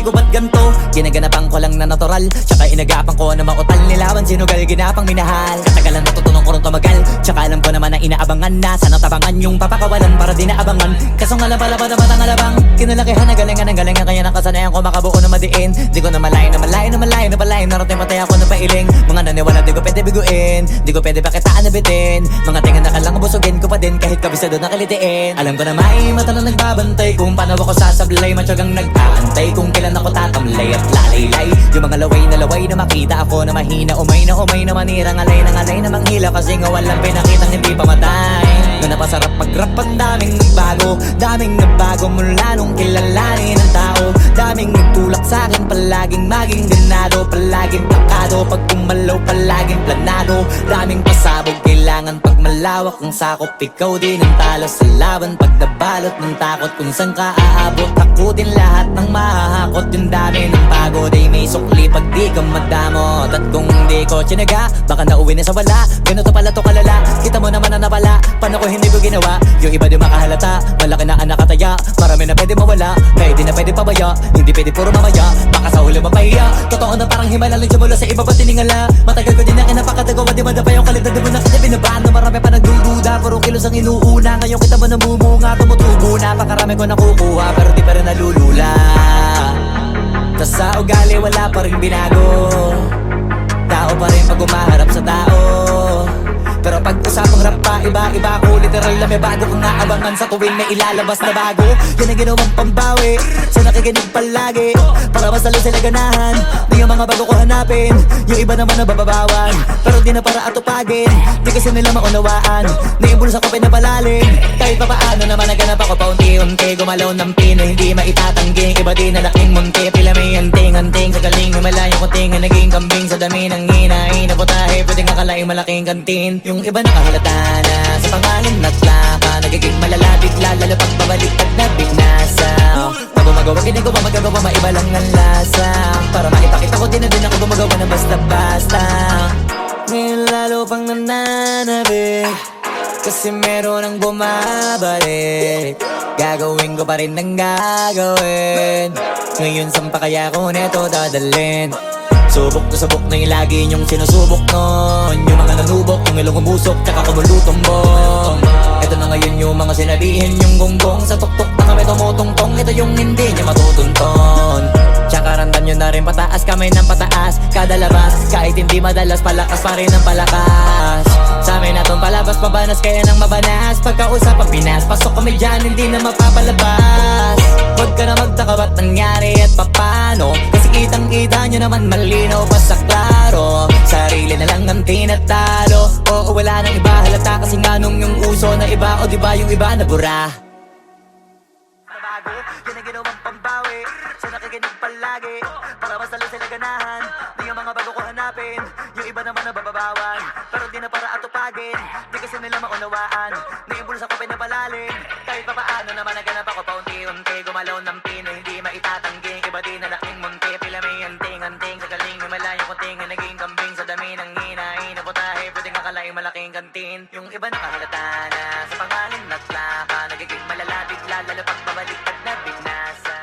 ko ba't ganto? Ginaganapan ko lang na natural, tsaka inagapan ko na mautal. Nilawan sinugal, ginapang minahal. Katagalan natutunan ko rin tumagal, tsaka alam ko naman na inaabangan na. Sana tabangan yung papakawalan para di naabangan. Kaso nga lang pala ba naman ang alabang kinalakihan na galingan ng galingan. Kaya nakasanayan ko makabuo na madiin. Di ko na malayo na malayo na malayo na malayo. Narating patay ako na pailing. Mga naniwala di ko pwede biguin, di ko pwede pakitaan na bitin. Mga tingan na kalang busugin ko pa din kahit kabisado na kalitiin. Alam ko na may mata na nagbabantay kung paano ako sasablay. Matyagang nag-aantay kung kailan ako tatamlay at lalaylay. Yung mga laway na makita ako na mahina. Umay na manirang alay na manghila. Kasi nga walang pinakitang hindi pamatay. Na napasarap mag-rap ang daming nagbago mula nung kilalanin ng tao. Daming nagtulak sa'kin, palaging maging ganado. Palaging plakado, pag kumalaw palaging planado. Daming pasabog, kailangan pag malawak ang sakop. Ikaw din ang talo sa laban, pag nabalot ng takot. Kung saan ka aabot, ako din lahat ng mahahakot. Yung dami ng pagod ay may sukli pag di ka madamot. At kung hindi ko tsinaga, baka nauwi na sa wala. Ganito pala to kalala, kita mo naman na napala. Paano ko hindi ko ginawa, yung iba di makahalata. Malaki na anak kataya, marami na pwede mawala. Kaya di na pwede pabaya, hindi pwede puro mamaya. Baka sa huli mapahiya, totoo na parang himala lang mula sa iba ba tiningala. Matagal ko din na kinapakatagawa, di madapa yung kalidad. Di mo na kita binabano, marami pa nagdududa. Puro kilos ang inuuna, ngayon kita mo namumunga. Tumutubo na, pakarami ko nakukuha, pero di pa rin nalulula. Tas sa ugali wala pa rin binago, tao pa rin pag umaharap sa tao. Pero pag usapang rap pa, iba-iba ko. Literal na may bago kong naabangan sa tuwing may ilalabas na bago. Yan ang ginawang pambawi sa nakikinig palagi, para mas lalo sila ganahan. Di yung mga bago ko hanapin, yung iba naman nababawan. Pero di na para atupagin, di kasi nila maunawaan. Naimbulsa ko pinapalalim, kahit pa paano naman naganap ako paunti-unti. Gumalaw ng pino, hindi maitatanggi. Iba din na laking munti, pila may anting-anting. Sa galing may malayong kunting, naging kambing sa dami ng hinahin. Naputahe, pwedeng akalaing malaking kantin. Yung iba nakahalata na sa pangalan at laka. Nagiging malala bigla, lalo pag babalik at nabinasa. Pag gumagawa, ginagawa, magagawa, maiba lang ang lasa. Para maipakita ko din na din ako gumagawa na basta-basta. Ngayon lalo pang nananabik, kasi meron ang bumabalik. Gagawin ko pa rin ng gagawin. Ngayon saan pa kaya ko neto dadalhin? Subok to subok na yung lagi niyong sinusubok nun. Yung mga nanubok, yung ilong umusok, tsaka kumulutumbong. Ito na ngayon yung mga sinabihin yung gonggong. Sa tuktok na kami tumutungtong, ito yung hindi niya matutunton. Tsaka randam nyo na rin pataas, kamay ng pataas. Kada labas, kahit hindi madalas, palakas pa rin ang palakas. Sa amin natong palabas, pabanas, kaya nang mabanas. Pagkausap ang Pinas, pasok kami dyan, hindi na mapapalabas. Huwag ka na magtaka ba't nangyari at papano, kasi kitang-kita nyo naman malinaw pa sa klaro. Sarili na lang ang tinatalo, oo wala nang iba halata. Kasi nga nung yung uso na iba, o diba yung iba na bura. Nabago, yan ang ginawang pambawi sa nakikinig palagi, para mas lalo sila ganahan. Di yung mga bago ko hanapin, yung iba naman nababawan. Pero di na para atupagin, di kasi nila maunawaan. Naimbulsa ko pinapalalim, kahit pa paano naman naganap ako paunti-unti. Gumalaw ng pino, hindi maitatanggi. Iba din na laking munti, pila may anting-anting. Sa galing may malayong kunting, naging kambing sa dami ng hinahin. Naputahe, pwedeng akalaing malaking kantin. Yung iba nakahalata na sa pangalan at laka. Nagiging malala bigla, lalo pag babalik pag nabinasa.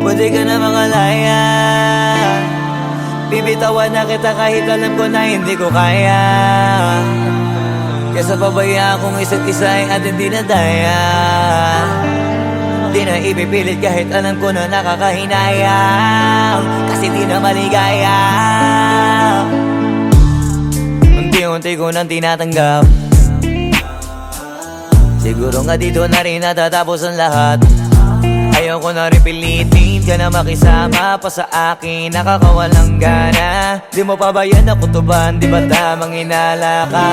Pwede ka na mangalaya, bibitawan na kita kahit alam ko na hindi ko kaya. Kesa pabaya akong isa't isa ay atin di na daya. Di na ipipilit kahit alam ko na nakakahinayang, kasi di na maligaya. Unti-unti ko nang tinatanggap, siguro nga dito na rin natatapos ang lahat. Ayaw ko na rin pilitin ka na makisama pa sa akin, nakakawalang gana. Di mo pa ba yan nakutuban, di ba tamang inala ka?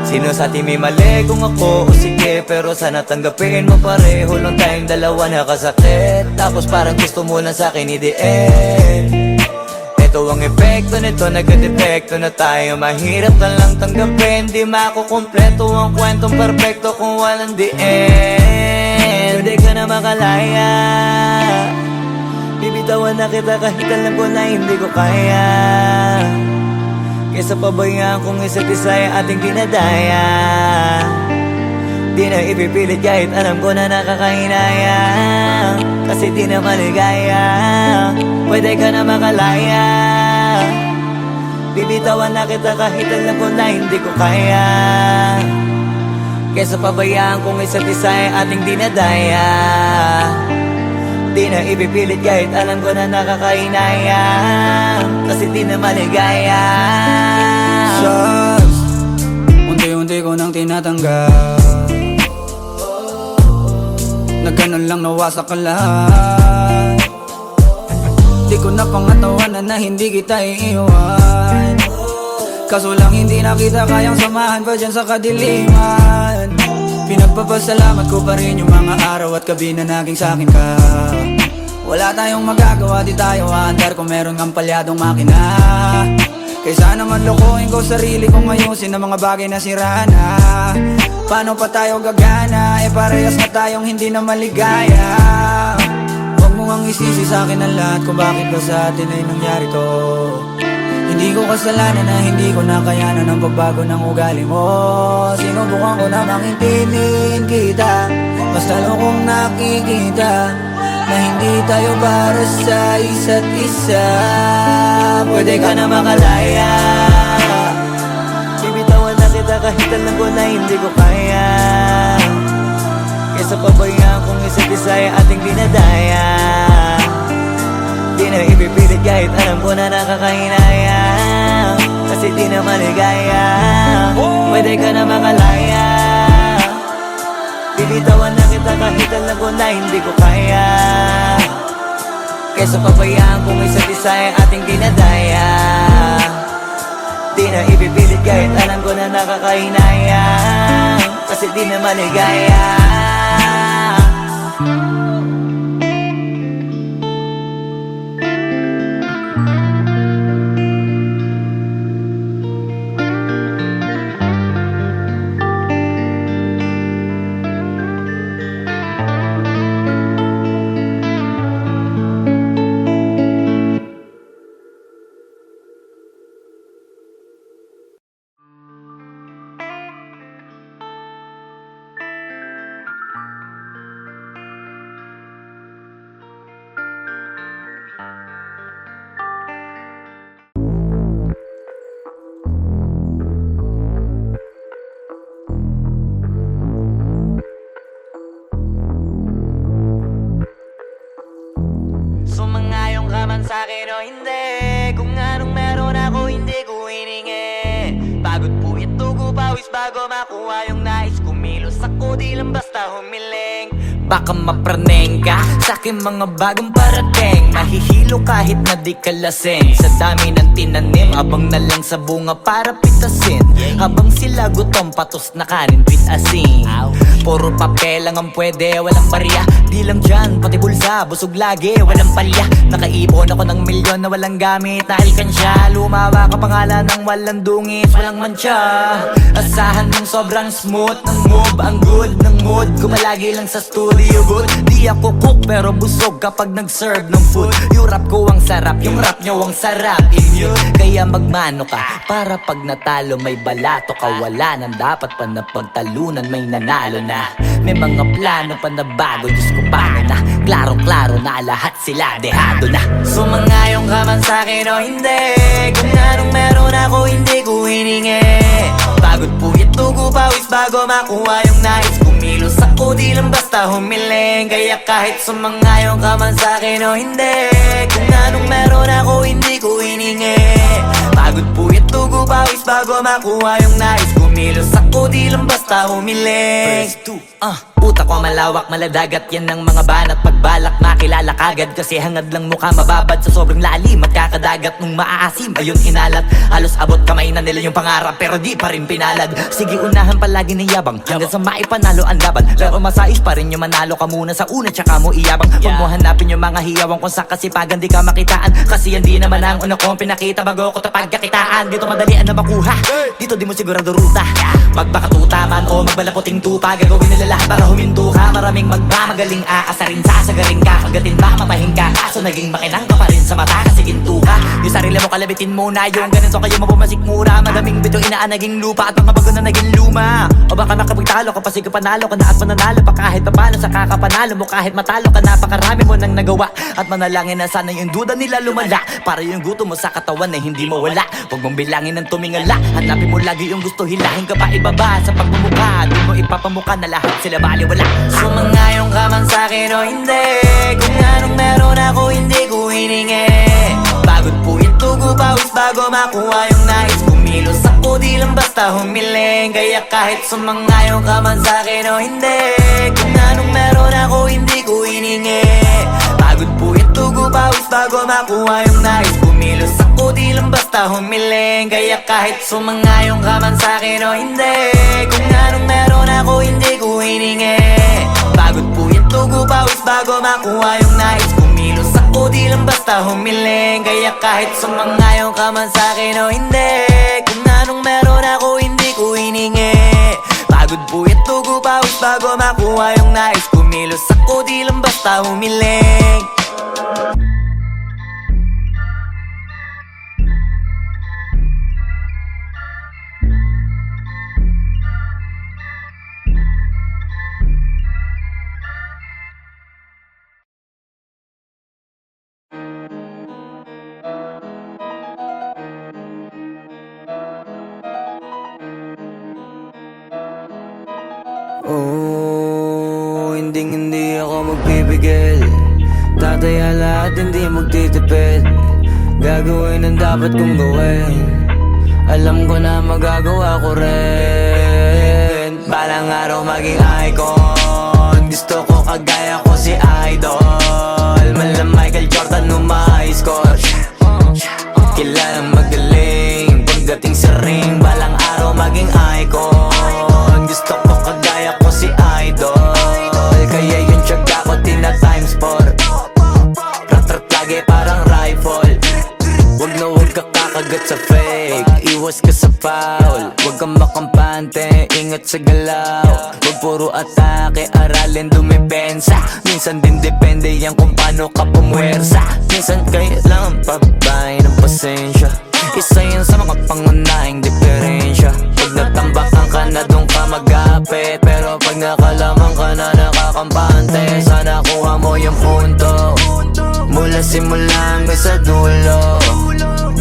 Sino sa atin may mali kung ako o sige, pero sana tanggapin mo pareho lang tayong dalawa nakasakit. Tapos parang gusto mo lang sa akin i-DM. Ito ang epekto nito, nagka-depekto na tayo. Mahirap na lang tanggapin, di makukumpleto ang kwentong perfecto kung walang the end. ka na makalaya. Bibitawan na kita kahit alam ko na hindi ko kaya. Kesa pabayaan kung isa't isa ay ating dinadaya. Di na ipipilit kahit alam ko na nakakahinaya. Kasi di na maligaya. Pwede ka na makalaya. Bibitawan na kita kahit alam ko na hindi ko kaya. Kesa pabayaan kung isa't isa ay ating dinadaya. Di na ipipilit kahit alam ko na nakakahinaya. Kasi di na maligaya. Shots, unti-unti ko nang tinatanggap. Na ganun lang nawasak ka lahat. Di ko na pangatawanan na hindi kita iiwan. Kaso lang hindi na kita kayang samahan pa dyan sa kadiliman. Pinagpapasalamat ko pa rin yung mga araw at gabi na naging sa'kin ka. Wala tayong magagawa, di tayo aandar kung meron kang palyadong makina. Kaysa naman lokohin ko sarili kong ayusin ang mga bagay na sira na. Paano pa tayo gagana, parehas na tayong hindi na maligaya. Huwag mo ang isisi sa'kin ang lahat kung bakit ba sa atin ay nangyari to. Hindi ko kasalanan na hindi ko nakayanan ang pagbago ng ugali mo. Sinubukan ko na makintindihin kita, basta lang kong nakikita na hindi tayo para sa isa't isa. Pwede ka na makalaya. Bibitawan na kita kahit alam ko na hindi ko kaya. Kesa pabayaan kung isa't isa ay ating dinadaya. Di na ipipilit kahit alam ko na nakakahinaya. Kasi di na maligaya. Pwede ka na makalaya. Bibitawan na kita kahit alam ko na hindi ko kaya. Kesa pabayaan kung isa't isa ay ating dinadaya. Di na ipipilit kahit alam ko na nakakahinaya. Kasi di na maligaya. Sumangayong ka man sa'kin o hindi, kung anong meron ako hindi ko hiningi. Pagod puyat dugo pawis bago makuha yung nais. Kumilos ako di lang basta humiling. Baka mapraneng ka sa'kin mga bagong parating. Mahihilo kahit na di ka lasing. Sa dami ng tinanim, abang na lang sa bunga para pitasin. Habang sila gutom, patos na kanin with asin. Puro papel lang ang pwede, walang barya. Di lang dyan, pati bulsa, busog lagi, walang palya. Nakaipon ako ng milyon na walang gamit na alkansya. Lumawa ka pangalan ng walang dungis, walang mancha. Asahan mong sobrang smooth ng move, ang good ng mood. Kumalagi lang sa studio booth. Di ako cook pero busog kapag nag-serve ng food. Yung rap ko ang sarap, yung rap nyo ang sarap. Immune, kaya magmano ka para pag natalo may balato ka. Wala nang dapat pa na pagtalunan, may nanalo na. May mga plano pa na bago, Diyos ko paano na. Klarong-klaro na lahat sila dehado na. Sumangayong ka man sa'kin o hindi, kung anong meron ako hindi ko hiningi. Pagod puyat dugo pawis bago makuha yung nais. Kumilos ako di lang basta humiling. Kaya kahit sumangayong ka man sa'kin o hindi, kung anong meron ako hindi ko hiningi. Pagod puyat dugo pawis bago makuha yung nais. Kumilos ako di lang basta humiling. Utak ko malawak, maladagat yan ng mga banat. Pagbalak makilala kagad kasi hangad lang mukha mababad sa sobrang lalim at kakadagat. dagat nung maaasim ayun inalat. Halos abot kamay na nila yung pangarap pero di pa rin pinalad. Sige unahan palagi ng yabang hanggang sa maipanalo ang laban. Pero masais pa rin yung manalo ka muna sa una tsaka mo iyabang. Huwag mo hanapin yung mga hiyawang kung sa kasipagan di ka makitaan. Kasi yan di naman ang una kong pinakita bago ko tapagkakitaan. Dito madalian na makuha, dito di mo sigurado ruta. Magpakatuta man o magbalaputing tupa, gagawin nila lahat para huminto ka. Maraming magmamagaling aasarin, sasagarin ka, kagatin ba mapahing ka. Kaso naging makinang ka pa rin sa mata kasi ginto ka. Yung sarili mo kalabitin muna, yung ganito kayo mabumasik mura. Madaming bito inaan naging lupa at mga bago na naging luma. O baka makapagtalo ka pa sige panalo ka na at mananalo pa kahit papalo sa kakapanalo mo. Kahit matalo ka napakarami mo nang nagawa at manalangin na sana yung duda nila lumala para yung gutom mo sa katawan ay hindi mawala. Huwag mong bilangin ng tumingala, hanapin mo lagi yung gusto, hilahin ka pa ibaba sa pagmumukha. Di mo ipapamukha na lahat sila baliwala. Sumangayon ka man sa'kin o hindi, kung anong meron ako hindi ko hiningi. Pagod po ito pawis bago makuha yung nais. Kumilos ako di lang basta humiling. Kaya kahit sumangayon ka man sa'kin o hindi, kung anong meron ako hindi ko hiningi. Pagod po ito pawis bago makuha yung nais. Kumilos ako di lang basta humiling. Kaya kahit sumangayon ka man sa'kin o hindi, kung anong meron ako hindi ko hiningi. Pagod po ito pawis bago makuha yung nais. Kumilos ako di lang basta humiling. Kaya kahit sumangayon ka man sa'kin o hindi, kung anong meron ako hindi ko hiningi. Pagod po ito pawis bago makuha yung nais. Kumilos ako di lang basta humiling. Oh, hindi ako magpipigil. Tataya lahat, hindi magtitipid. Gagawin ang dapat kong gawin. Alam ko na magagawa ko rin. Balang araw maging icon. Gusto ko kagaya ko si Idol. Malam Michael Jordan nung ma-score. Kilalang magaling pagdating sa ring. Balang araw maging icon. Gusto ko kagaya ko si Idol. Kaya yung tiyaga ko tina times 4. Rat-rat lagi parang rifle. Wag na wag ka kakagat sa fake. Iwas ka sa foul. Wag kang makampante, ingat sa galaw. Wag puro atake, aralin dumipensa. Minsan din depende yan kung paano ka pumwersa. Minsan kailangan pabay ng pasensya. Isa yan sa mga pangunahing diferensya. Pag natambakan ka na doon ka mag-apit, pero pag nakalaman ka na nakakampante, sana kuha mo yung punto. Mula simula hanggang sa dulo,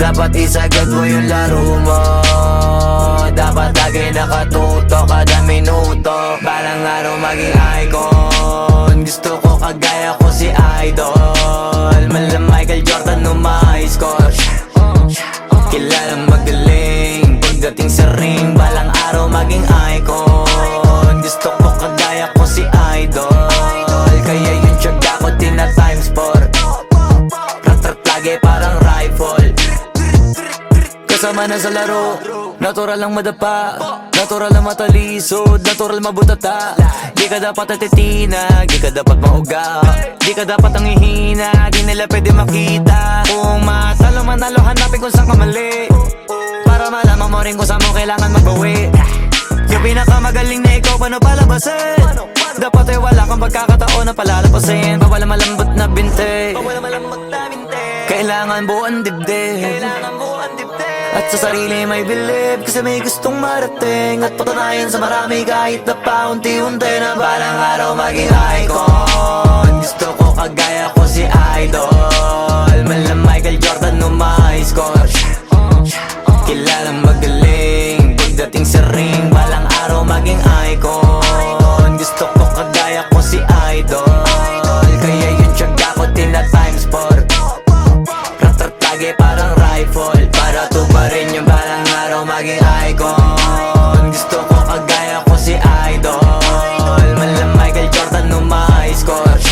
dapat isagad mo yung laro mo. Dapat lagi nakatuto kada minuto. Balang araw maging icon. Gusto ko kagaya ko si Idol. Malam Michael Jordan nung ma-score. Kilalang magaling pagdating sa ring. Balang araw maging icon. Gusto ko kagaya ko si Idol. Kaya yung tiyaga ko tina times 4. Rat-rat lagi parang rifle. Kasama na sa laro, natural lang madapa, natural lang matalisod, natural mabutata. Di ka dapat atitina, di ka dapat mauga, di ka dapat ang ihina, di nila pwede makita. Kung matalo manalo, hanapin kung saan ka mali, para malaman mo rin kung saan mo kailangan magbawi. Yung pinakamagaling na ikaw, paano palabasin? Dapat ay wala kang pagkakataon na palalapasin. Bawal malambot na binte, kailangan buuan dibdib. At sa sarili may believe, kasi may gustong marating. At patunayan sa marami kahit na paunti-unti, na balang araw maging icon. Gusto ko kagaya ko si Idol. Malam Michael Jordan nung ma-score. Kilalang magaling pagdating sa ring. Balang araw maging icon. Gusto ko kagaya ko si Idol. Kaya yung tiyaga ko tina times 4. Rat-rat lagi parang rifle. Para tubarin yung balang araw maging icon. Gusto ko kagaya ko si Idol. Malam Michael Jordan nung ma-score.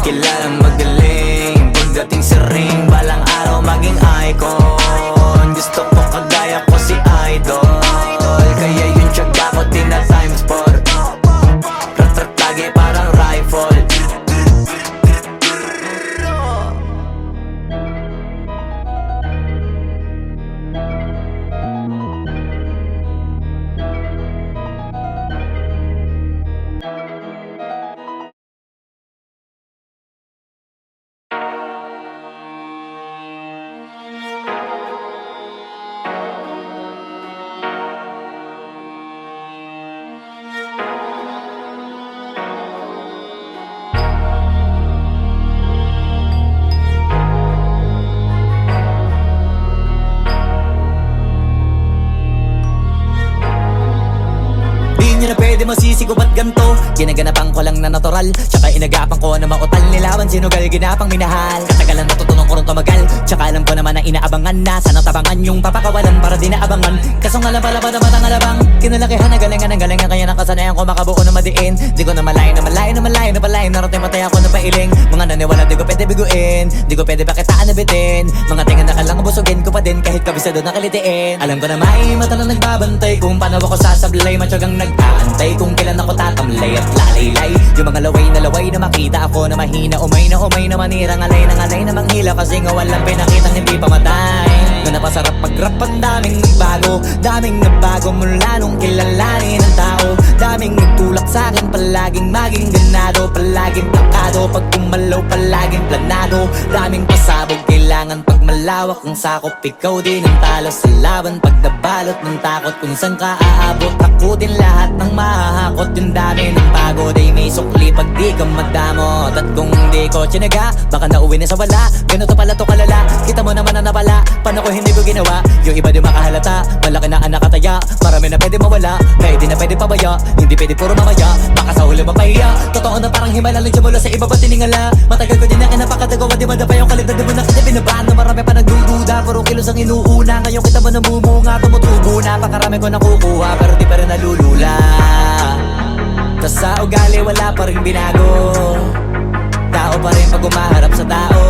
Kilalang magaling pagdating sa ring. Balang araw maging isip ko ba't ganto? Ginaganapan ko lang na natural, tsaka inagapan ko na mautal. Nilawan sinugal, ginapang minahal. Katagalan natutunan ko rin tumagal, tsaka alam ko naman na inaabangan na. Sana tabangan yung papakawalan para di naabangan. Kaso nga lang pala ba naman ang alabang kinalakihan na galingan ng galingan, kaya nakasanayan ko makabuo na madiin. Di ko na malayo na malayo na malayo na palayo. Narating matay ako na pailing. Mga naniwala di ko pwede biguin, di ko pwede pakitaan na bitin. Mga tingan na kalang busugin ko pa din kahit kabisado na kalitiin. Alam ko na may mata na nagbabantay kung paano ako sasablay. Matyagang nag-aantay kung kailan ako tatamlay at lalaylay. Yung mga laway na makita ako na mahina. Umay na manira, ngalay na manghila. Kasi nga walang pinakitang hindi pamatay. Na napasarap pag-rap ang daming nagbago. Daming nagbago mula nung kilalanin ang tao. Daming nagtulak sa'kin, palaging maging ganado. Palaging takado, pag kumalaw palaging planado. Daming pasabog, kailangan pag malawak ang sakop. Ikaw din ang talo sa laban, pag nabalot ng takot. Kung saan ka aabot, ako din lahat ng mahahakot. Yung dami ng pagod ay may sukli pag di ka madamot. At kung di ko tsinaga, baka nauwi na sa wala. Ganito pala to kalala, kita mo naman na napala. Paano ko hindi ko ginawa, yung iba di makahalata. Malaki na anak kataya, marami na pwede mawala. Kaya di na pwede pabaya, hindi pwede puro mamaya. Baka sa huli mapahiya, totoo na parang himala lang siya mula sa iba ba tiningala. Matagal ko din na kinapakatagawa, di madapa yung kalibdad. Di mo na kita binabaan na marami pa nagdududa. Puro kilos ang inuuna, ngayon kita mo namumunga. Tumutubo na, pakarami ko nakukuha, pero di pa rin nalulula. Tas sa ugali wala pa rin binago. Tao pa rin pag umaharap sa tao.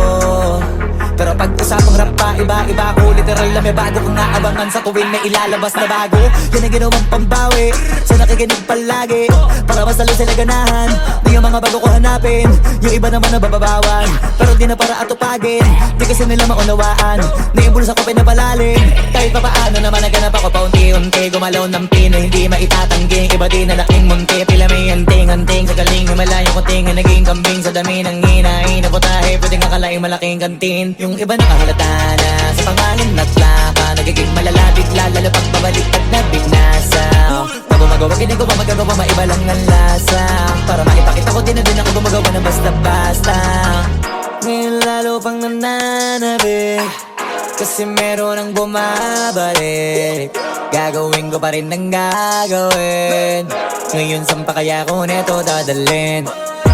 Pero pag usapang rap pa, iba-iba ko. Literal na may bago kong naabangan sa tuwing may ilalabas na bago. Yan ang ginawang pambawi sa nakikinig palagi, para mas lalo sila ganahan. Di yung mga bago ko hanapin, yung iba naman nababawan. Pero di na para atupagin, di kasi nila maunawaan. Naibulsa ko pinapalalim, kahit pa paano naman naganap ako paunti-unti. Gumalaw ng pino, hindi maitatangging. Iba di na laking munti, pila may anting-anting. Sa galing himalayo ko tingin, naging kambing. Sa dami ng hinahin na putahe, pwedeng akalaing malaking kantin. Yung iba nakahalata na sa pangalan at laka. Nagiging malala bigla, lalo pag pabaliktad na binasa. Pag gumagawa, ginagawa, magagawa, maiba lang ang lasa. Para maipakita ko din na din ako gumagawa ng basta-basta. Ngayon lalo pang nananabik, kasi meron ang bumabalik. Gagawin ko pa rin ang gagawin. Ngayon saan pa kaya ko neto dadalhin?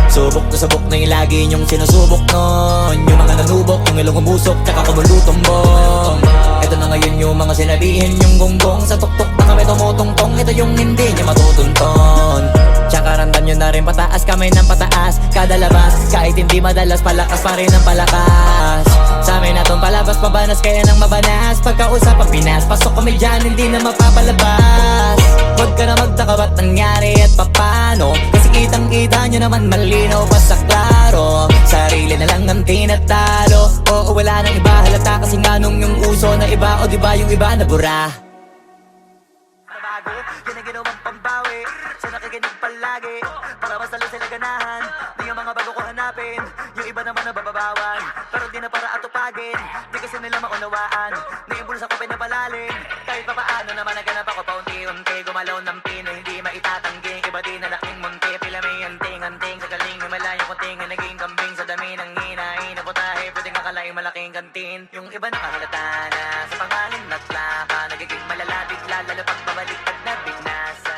Subok na yung lagi niyong sinusubok nun. Yung mga nanubok, yung ilong umusok, tsaka kumulutumbong. Ito na ngayon yung mga sinabihin yung gonggong. Sa tuktok na kami tumutungtong, ito yung hindi niya matutunton. Tsaka ramdam nyo na rin pataas, kamay ng pataas. Kada labas, kahit hindi madalas, palakas pa rin ang palakas. Sa amin na tong palabas, pabanas, kaya nang mabanas. Pagkausap ang Pinas, pasok kami dyan, hindi na mapapalabas. Huwag ka na magtaka ba't nangyari at papano, kasi kitang-kita nyo naman malinaw pa sa klaro. Sarili na lang ang tinatalo. Oo, wala nang iba halata, kasi nga nung yung uso na iba. O diba yung iba na bura. Nabago, yan ang ginawang pambawi sa nakikinig palagi, para mas lalo sila ganahan. Di yung mga bago ko hanapin, yung iba naman nababawan. Pero di na para atupagin, di kasi nila maunawaan. Naimbulsa ko pinapalalim, kahit pa paano naman naganap ako paunti-unti. Gumalaw ng pino, hindi maitatangging. Iba di na laking munti, pila may anting-anting. Sa galing malayo ko tingin, naging kambing. Sa dami ng hinahin na putahe, pwedeng akalaing malaking kantin. Yung iba nakahalata na sa pangalan at laka. Nagiging malala bigla, lalo pag babaliktad na bignasa.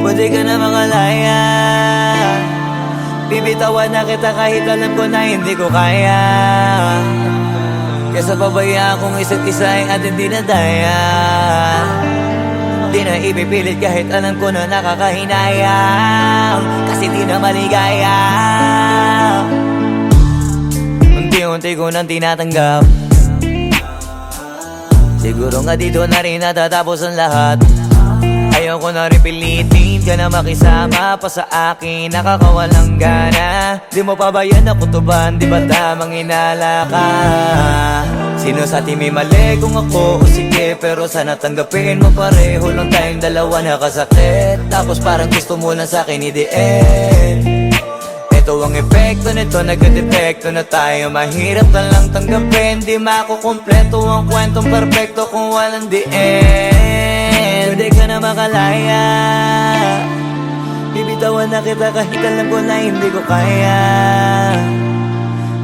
Pwede ka na mangalaya, bibitawan na kita kahit alam ko na hindi ko kaya. Kesa pabayaan kong isa't isa ay atin di na daya. Di na ipipilit kahit alam ko na nakakahinayang, kasi di na maligaya. Unti-unti ko nang tinatanggap, siguro nga dito na rin natatapos ang lahat. Ayaw ko na rin pilitin ka na makisama pa sa akin, nakakawalang gana. Di mo pa ba yan ako tuban, di ba tamang inala ka? Sino sa atin may mali kung ako o sige, pero sana tanggapin mo pareho lang tayong dalawa nakasakit. Tapos parang gusto mo na sa akin i-end. Ito ang epekto nito, nagka-depekto na tayo. Mahirap na lang tanggapin, di makukumpleto ang kwentong perfecto kung walang the end. Pwede ka na makalaya, bibitawan na kita kahit alam ko na hindi ko kaya.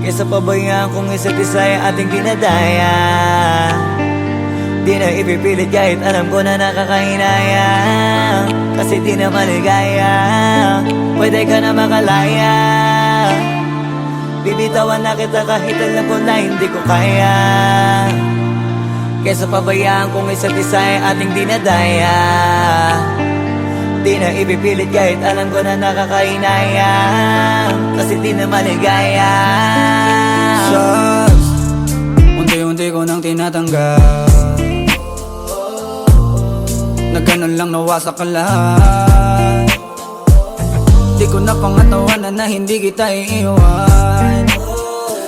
Kesa pabayaan kung isa't isa ay ating dinadaya. Di na ipipilit kahit alam ko na nakakahinaya, kasi di na maligaya. Pwede ka na makalaya, bibitawan na kita kahit alam ko na hindi ko kaya. Kesa pabayaan kung isa't isa ay ating dinadaya. Di na ipipilit kahit alam ko na nakakahinaya, kasi di na maligaya. Shots, unti-unti ko nang tinatanggap, na ganun lang nawasak ka lahat. Di ko na pangatawanan na hindi kita iiwan,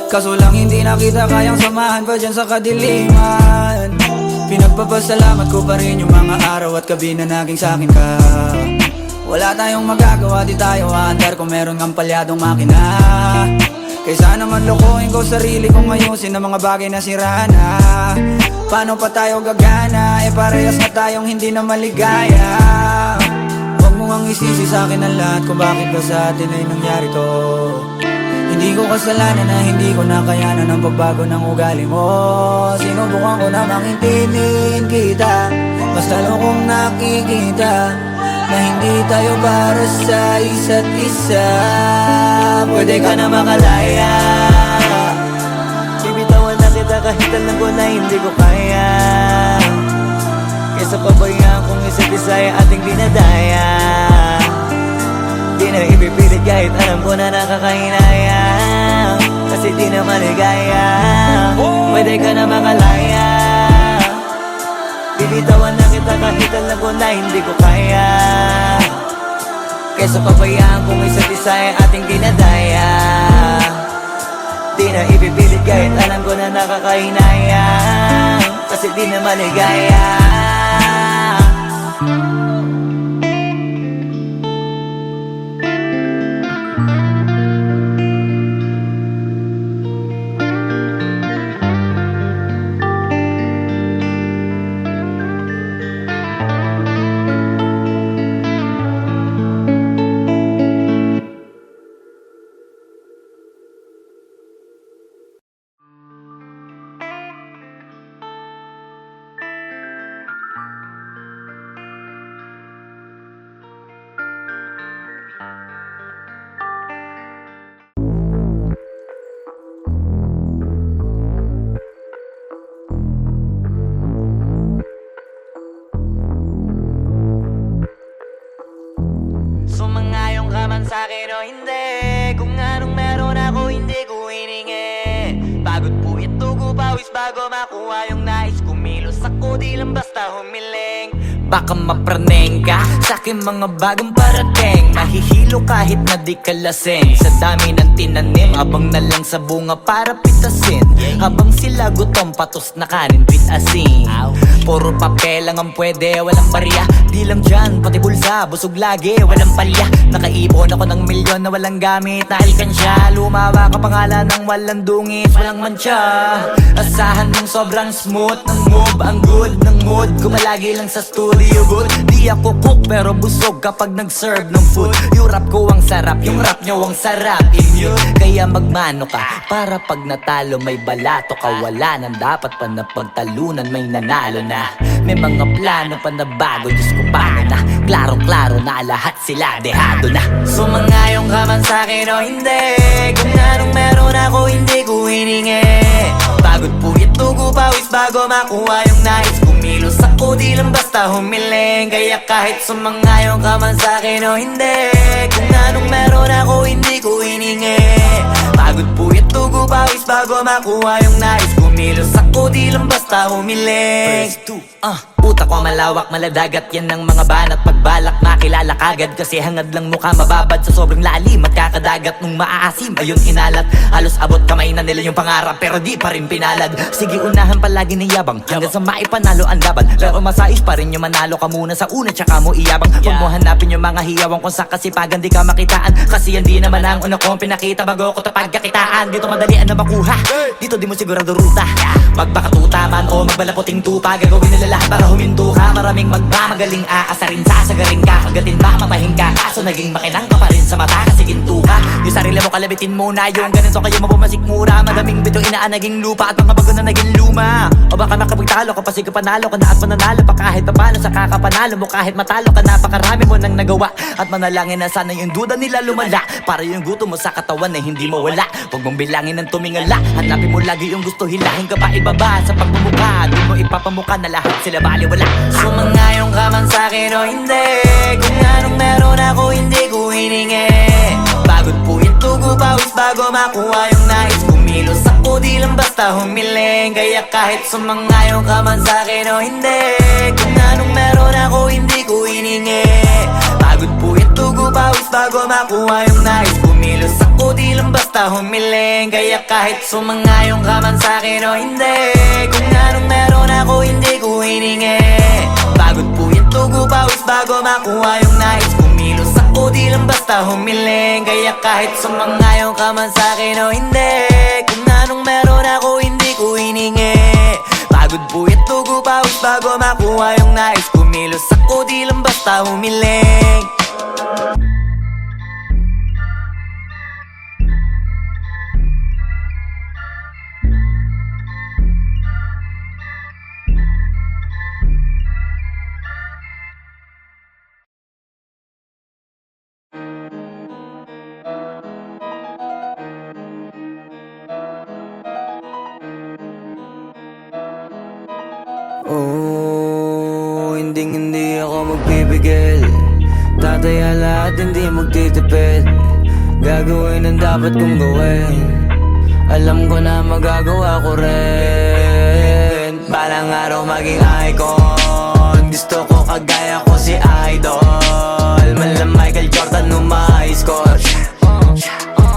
kaso lang hindi na kita kayang samahan pa dyan sa kadiliman. Pinagpapasalamat ko pa rin yung mga araw at gabi na naging sa'kin ka. Wala tayong magagawa, di tayo aandar kung meron kang palyadong makina. Kaysa naman lokohin ko sarili kong ayusin ang mga bagay na sira na. Paano pa tayo gagana, parehas na tayong hindi na maligaya. Huwag mo ngang isisi sa'kin ang lahat kung bakit ba sa atin ay nangyari to. Hindi ko kasalanan na hindi ko nakayanan ang pagbago ng ugali mo. Sinubukan ko namang intindihin kita, basta lang kong nakikita na hindi tayo para sa isa't isa. Pwede ka na makalaya, bibitawan na kita kahit alam ko na hindi ko kaya. Kesa pabayaan kung isa't isa ay ating dinadaya. Di na ipipilit kahit alam ko na nakakahinaya, kasi di na maligaya. Pwede ka na makalaya, bibitawan na kita kahit alam ko na hindi ko kaya. Kesa pabayaan kung isa't isa ay ating dinadaya. Di na ipipilit kahit alam ko na nakakahinaya, kasi di na maligaya. Sumangayong ka man sa'kin o hindi, kung anong meron ako hindi ko hiningi. Pagod po ito ko pawis bago makuha yung nais. Kumilos ako di lang basta humiling. Baka mapraneng ka sa'kin mga bagong parating. Mahihilo kahit na di ka lasing. Sa dami ng tinanim, abang na lang sa bunga para pitasin. Habang sila gutom, patos na kanin with asin. Puro papel lang ang pwede, walang barya. Di lang dyan, pati bulsa, busog lagi, walang palya. Nakaipon ako ng milyon na walang gamit na alkansya. Lumawa ka pangalan ng walang dungis, walang mancha. Asahan mong sobrang smooth ng move, ang good ng mood. Kumalagi lang sa studio booth. Di ako cook pero busog kapag nag-serve ng food. Yung rap ko ang sarap, yung rap nyo ang sarap. Immune, kaya magmano ka para pag natalo may balato ka. Wala nang dapat pa na pagtalunan, may nanalo na. May mga plano pa na bago, Diyos ko paano na. Klarong-klaro na lahat sila dehado na. Sumangayong ka man sa'kin o hindi, kung anong meron ako hindi ko hiningi. Pagod po ito ko pawis bago makuha yung nais. Kumilos ako di lang basta humiling. Kaya kahit sumangayong ka man sa'kin o hindi, kung anong meron ako hindi ko hiningi. Pagod po ito ko pawis bago makuha yung nais. Kumilos ako di lang basta humiling. Utak ko malawak, maladagat yan ng mga banat. Pagbalak makilala kagad, kasi hangad lang mukha mababad sa sobrang lalim at kakadagat nung maaasim. Ayun inalat, halos abot kamay na nila yung pangarap pero di pa rin pinalad. Sige unahan palagi ni yabang hanggang sa maipanalo ang laban. Pero masais pa rin yung manalo ka muna sa una tsaka mo iyabang. Huwag mo hanapin yung mga hiyawang kung sa kasipagan di ka makitaan. Kasi yan di naman ang una kong pinakita bago ko tapagkakitaan. Dito madalian na makuha, dito di mo sigurado ruta. Magbakatuta man o magbalaputing tupa, gagawin nila lahat para huminto ka. Maraming magmamagaling aasarin, sasagaring ka, kagatin ba, mapahin ka. Kaso naging makinang ka pa rin sa mata kasi ginto ka. Yung sarili mo kalabitin muna, yung ganito kayo mabumasik mura. Madaming bito inaan naging lupa at mga bago na naging luma. O baka makapagtalo ka pa, sige panalo ka na at mananalo pa kahit papano sa kakapanalo mo. Kahit matalo ka, napakarami mo nang nagawa. At manalangin na sana yung duda nila lumala, para yung gutom mo sa katawan ay hindi mawala. Huwag mong bilangin ng tumingala, hanapin mo lagi yung gusto, hilahin ka pa ibaba. Sa pagmumukha, di mo ipapamuka na lahat sila baliwala. Sumangayon ka man sa'kin o hindi, kung anong meron ako hindi ko hiningi. Pagod po itugo pawis bago makuha yung nais. Kumilos ako di lang basta humiling. Kaya kahit sumangayon ka man sa'kin o hindi, kung anong meron ako hindi ko hiningi. Pagod po itugo pawis bago makuha yung nais. Kumilos ako di lang basta humiling. Kaya kahit sumangayon ka man sa'kin o hindi, kung anong meron ako hindi ko hiningi. Pagod po itugo pawis bago makuha yung nais. Kumilos ako di lang basta humiling. Kaya kahit sumangayon ka man sa'kin o hindi, kung anong meron ako hindi ko hiningi. Pagod po itugo pawis bago makuha yung nais. Kumilos ako di lang basta humiling. Oh, hindi ako magpipigil. Tataya lahat, hindi magtitipid. Gagawin ang dapat kong gawin. Alam ko na magagawa ko rin. Balang araw maging icon. Gusto ko kagaya ko si Idol. Mala Michael Jordan score.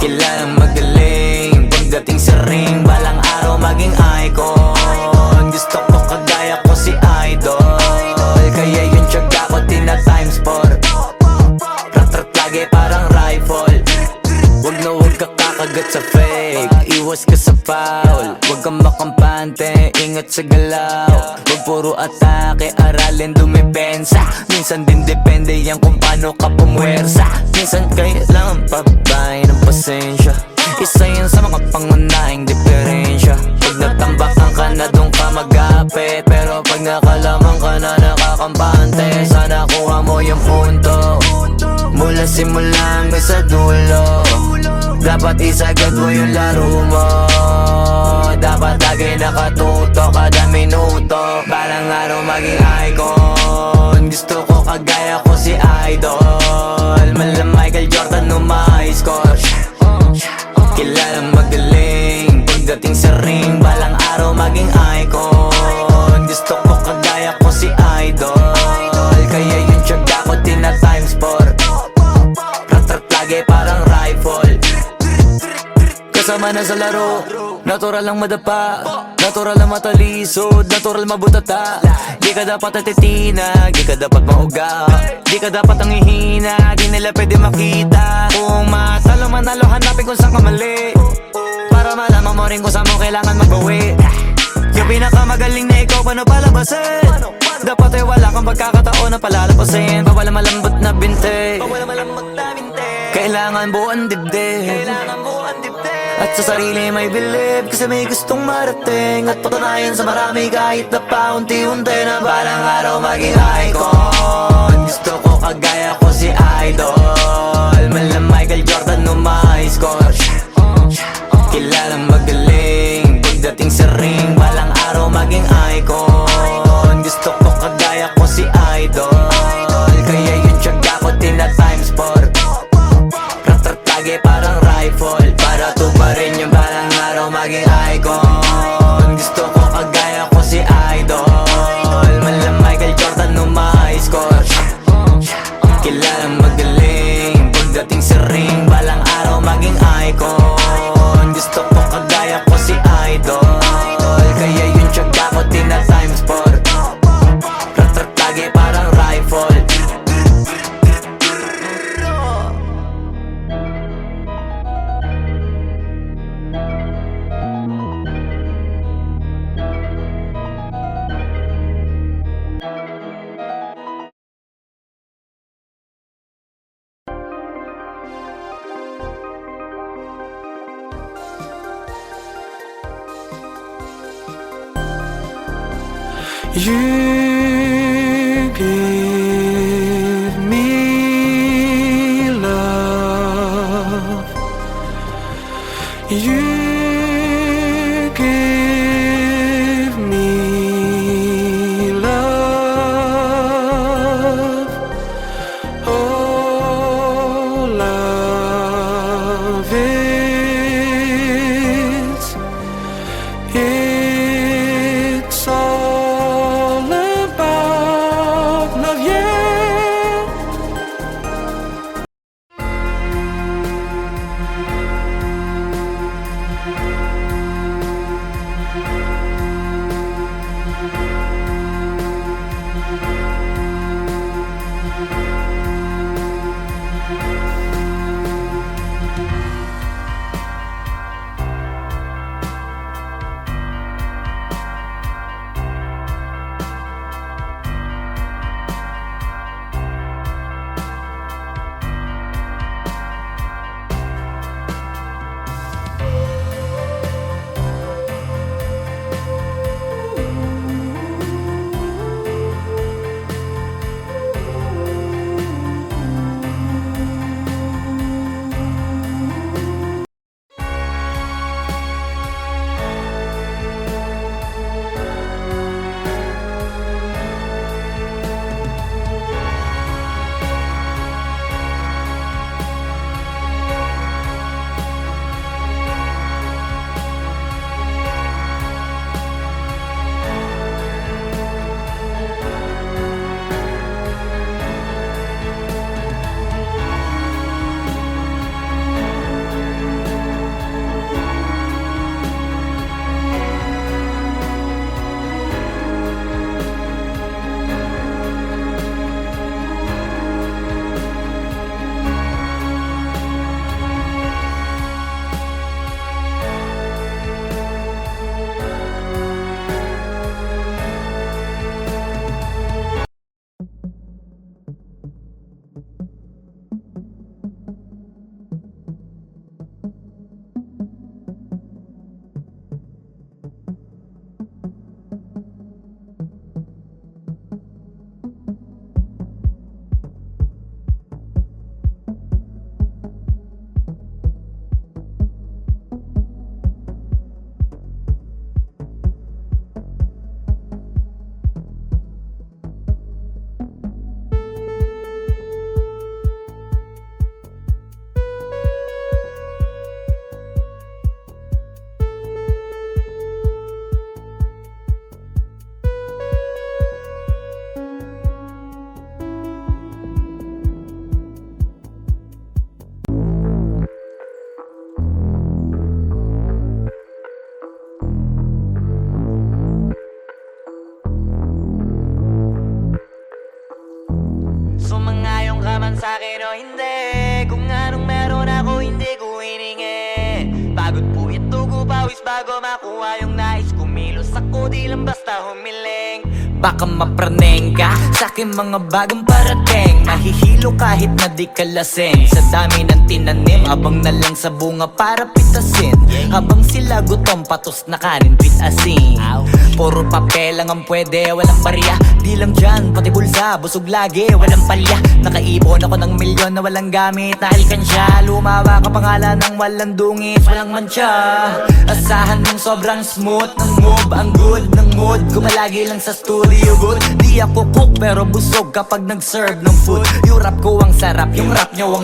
Kilalang magaling pagdating sa ring. Balang araw maging icon. Gusto ko kagaya ko si Idol. Kaya yung tiyaga ko tina-times 4. Rat-rat lagi parang rifle. Wag na wag ka kakagat sa fake. Iwas ka sa foul. Wag kang makampante, ingat sa galaw. Wag puro atake, aralin dumipensa. Minsan din depende yan kung paano ka pumwersa. Minsan kailangan pabay ng pasensya. Isa yan sa mga pangunahing diferensya. Pag natambakan ka na doon ka magapit, pero pag nakalaman ka na nakakampante, sana kuha mo yung punto. Mula simula hanggang sa dulo, dapat isagad mo yung laro mo. Dapat lagi nakatuto kada minuto. Balang araw maging icon. Gusto ko kagaya ko si Idol. Mala Michael Jordan score. Kilalang magaling pagdating sa ring. Balang araw maging icon. Gusto ko kagaya ko si Idol. Kaya yung tiyaga ko tina-times 4. Rat-rat lagi parang rifle. Kasama na sa laro, natural lang madapa, natural lang matalisod, natural mabutata. Di ka dapat atitinag, di ka dapat mauga, di ka dapat ang ihina, di nila pwede makita. Kung matalo manalo, hanapin kung saan ka mali, para malaman mo rin kung saan mo kailangan magbawi. Yung pinakamagaling na ikaw, paano palabasin? Dapat ay wala kang pagkakataon na palalapasin. Bawal malambot na binte, kailangan buuan dibdib. At sa sarili may believe, kasi may gustong marating. At patunayan sa marami kahit na paunti-unti, na balang araw maging icon. Gusto ko kagaya ko si Idol. Mala Michael Jordan score. Kilalang magaling pagdating sa ring. Balang araw maging icon. Gusto ko kagaya ko si Idol. Kaya yung tiyaga ko tina-times 4. Rat-rat lagi parang rifle. Para tuparin yung balang araw maging icon. Gusto ko kagaya ko si Idol. Mala Michael Jordan score. Kilalang magaling pagdating sa ring. Balang araw maging icon. You give me love. You give me love. Oh, love is. It's all about love, yeah. Sumangayong ka man sa'kin o hindi, kung anong meron ako hindi ko hiningi. Pagod po ito ko pawis bago makuha yung nais. Kumilos ako di lang basta humiling. Baka mapraneng ka sa'kin mga bagong parating. Mahihilo kahit na di ka lasing. Sa dami ng tinanim, abang na lang sa bunga para pitasin. Habang sila gutom, patos na kanin, pitasin. Puro papel lang ang pwede, walang barya. Di lang dyan, pati bulsa, busog lagi, walang palya. Nakaipon ako ng milyon na walang gamit na alkansya. Lumawa ka pangalan ng walang dungis, walang mancha. Asahan mong sobrang smooth ng move, ang good ng mood. Gumalagi lang sa studio good. Di ako cook pero busog kapag nag-serve ng food. Yung rap ko ang sarap, yung rap nyo ang